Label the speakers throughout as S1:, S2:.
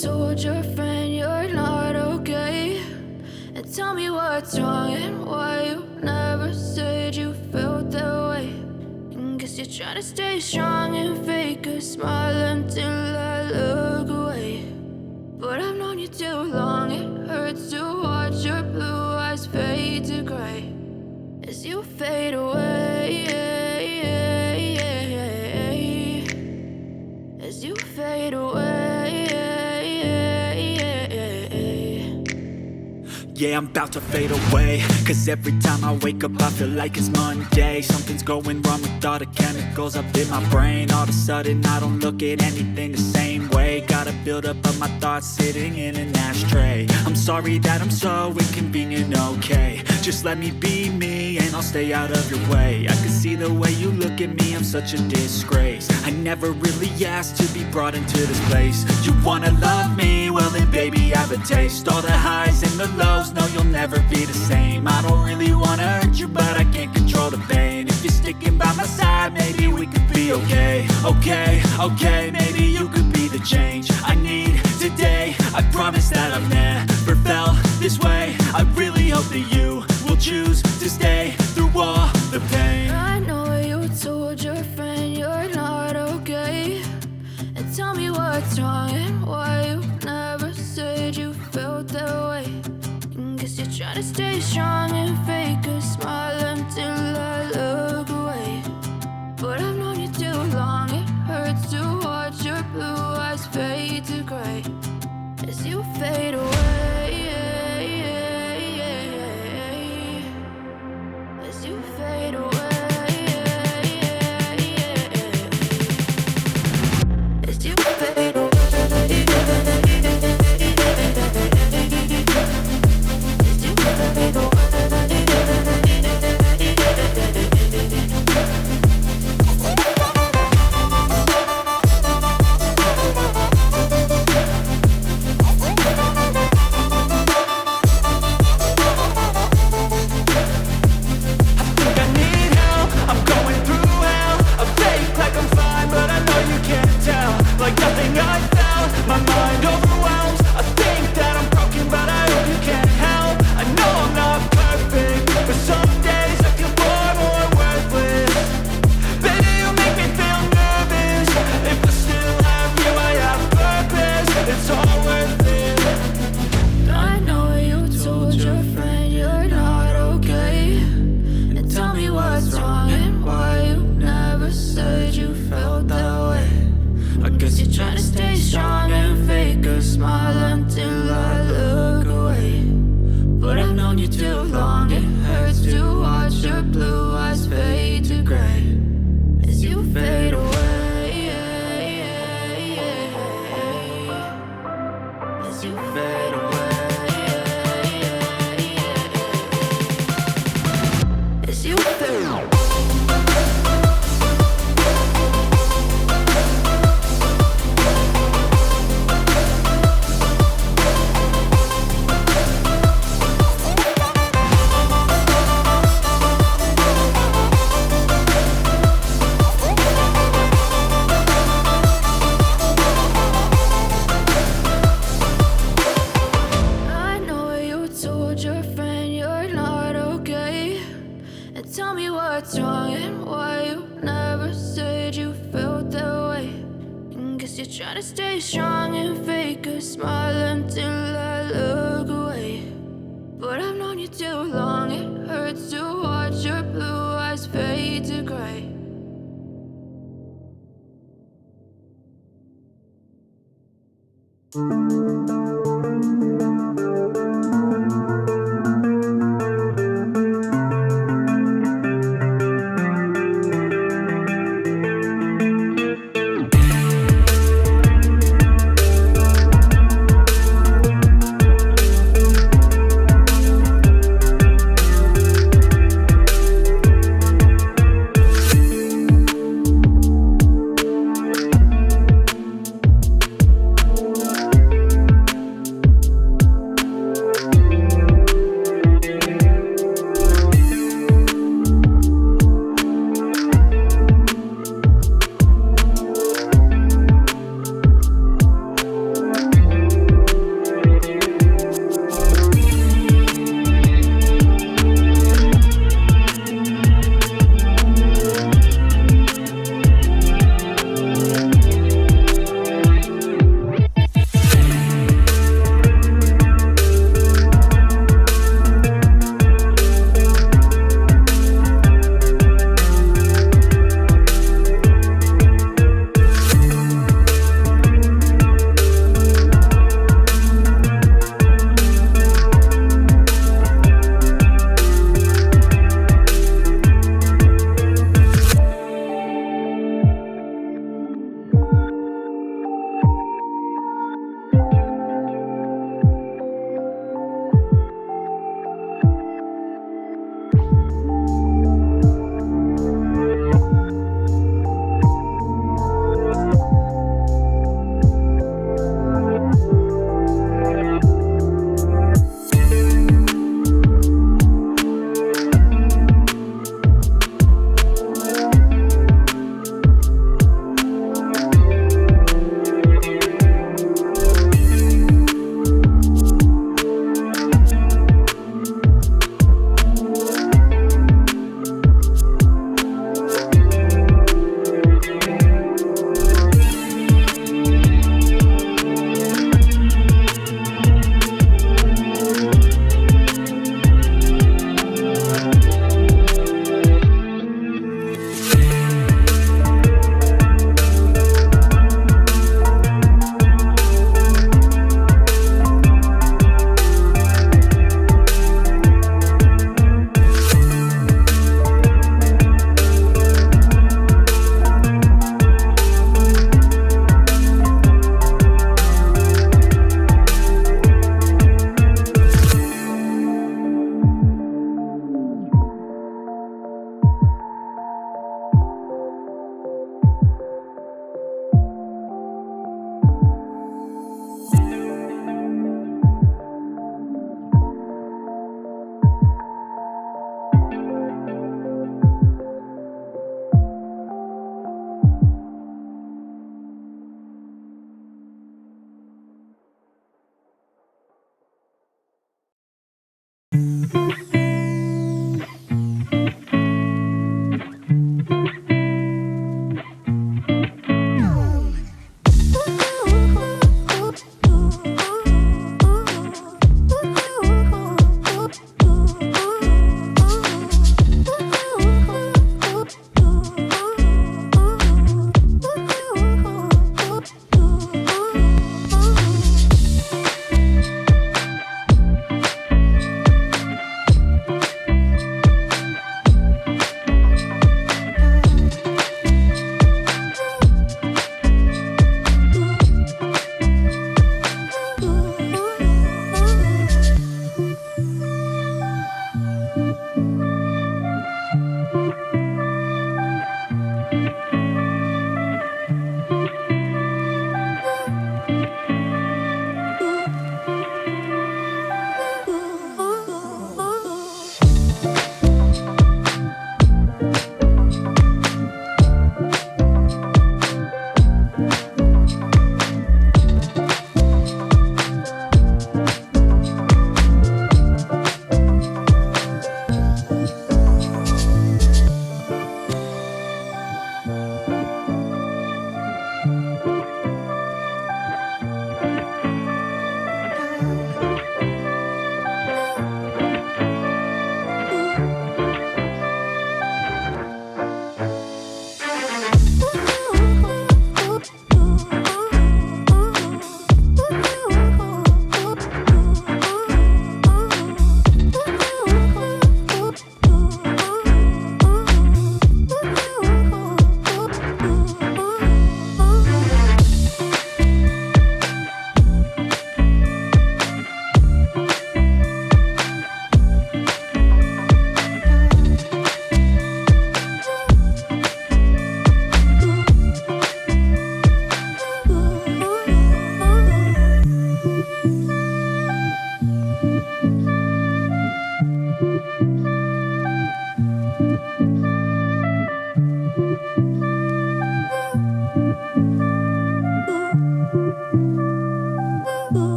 S1: told your friend you're not okay? And tell me what's wrong and why you never said you felt that way. And guess you're trying to stay strong and fake a smile until I look away. But I've known you too long, it hurts to watch your blue eyes fade to gray as you fade away, as you fade away.
S2: Yeah, I'm about to fade away, cause every time I wake up I feel like it's Monday. Something's going wrong with all the chemicals up in my brain. All of a sudden I don't look at anything the same way. Got a buildup of my thoughts sitting in an ashtray. I'm sorry that I'm so inconvenient, okay? Just let me be me and I'll stay out of your way. I can see the way you look at me, I'm such a disgrace. I never really asked to be brought into this place. You wanna love me? Well then baby, have a taste. All the highs and the lows, no, you'll never be the same. I don't really wanna hurt you, but I can't control the pain. If you're sticking by my side, maybe we could be okay. Okay, maybe you could be the change I need today. I promise that I've never felt this way. I really hope that you will choose to stay through all the pain.
S1: I know you told your friend you're not okay. And tell me what's wrong and why you never said you felt that way. Guess you're trying to stay strong and fake a smile until I look away. But I've known you too long, it hurts to watch your blue eyes fade to gray as you fade away, as you fade away, as you fade away.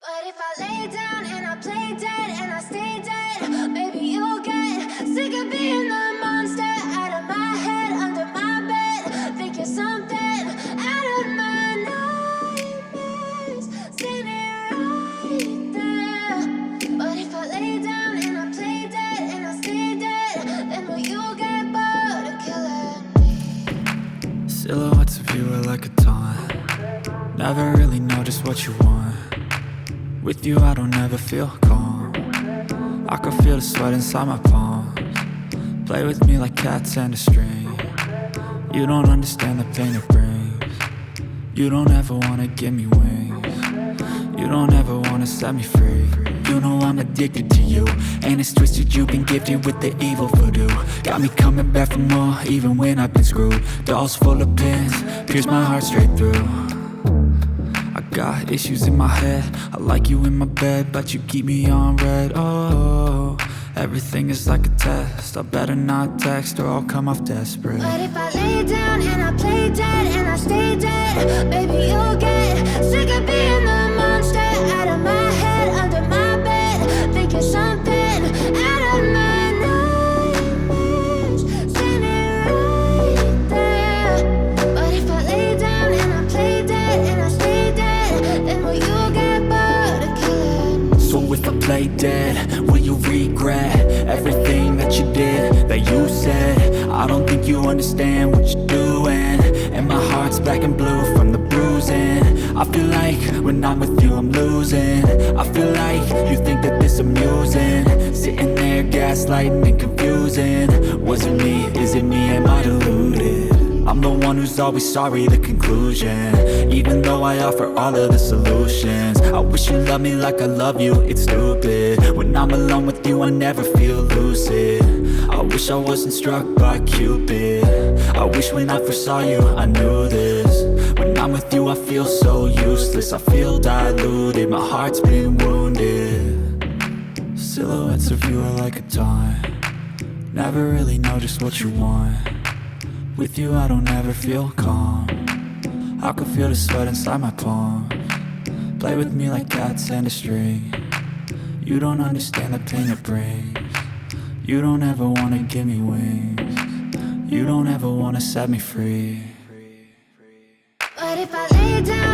S1: But if I lay down and I play dead and I stay dead, maybe you'll get sick of being the monster out of my head, under my bed. Think you're something out of my nightmares, standing right there. But if I lay down and I play dead and I stay dead, then will you get bored of killing me?
S2: Silhouettes of you are like a taunt. Never really know just what you want. With you I don't ever feel calm. I can feel the sweat inside my palms. Play with me like cats and a string. You don't understand the pain it brings. You don't ever wanna give me wings. You don't ever wanna set me free. You know I'm addicted to you, and it's twisted, you've been gifted with the evil voodoo. Got me coming back for more, even when I've been screwed. Dolls full of pins, pierce my heart straight through. I got issues in my head, I like you in my bed, but you keep me on red. Oh, everything is like a test, I better not text or I'll come off desperate.
S1: But if I lay down and I play dead and I stay dead, maybe you'll get sick of being the monster out of my head, under my bed. Think you're something out of my nightmares, standing right there. But if I lay down and I play dead and I stay dead, then will you get bored of killing me?
S2: So if I play dead, will you regret everything that you did, that you said? I don't think you understand what you're doing, and my heart's black and blue from the bruising. I feel like when I'm with you I'm losing. I feel like you think that this amusing, sitting there gaslighting and confusing. Was it me? Is it me? Am I deluded? I'm the one who's always sorry, the conclusion, even though I offer all of the solutions. I wish you loved me like I love you, it's stupid. When I'm alone with you I never feel lucid. I wish I wasn't struck by Cupid. I wish when I first saw you I knew this. When I'm with you I feel so useless, I feel diluted, my heart's been wounded. Silhouettes of you are like a taunt. Never really know just what you want. With you I don't ever feel calm. I can feel the sweat inside my palms. Play with me like cats and a string. You don't understand the pain it brings. You don't ever wanna give me wings. You don't ever wanna set me free.
S1: But if I lay down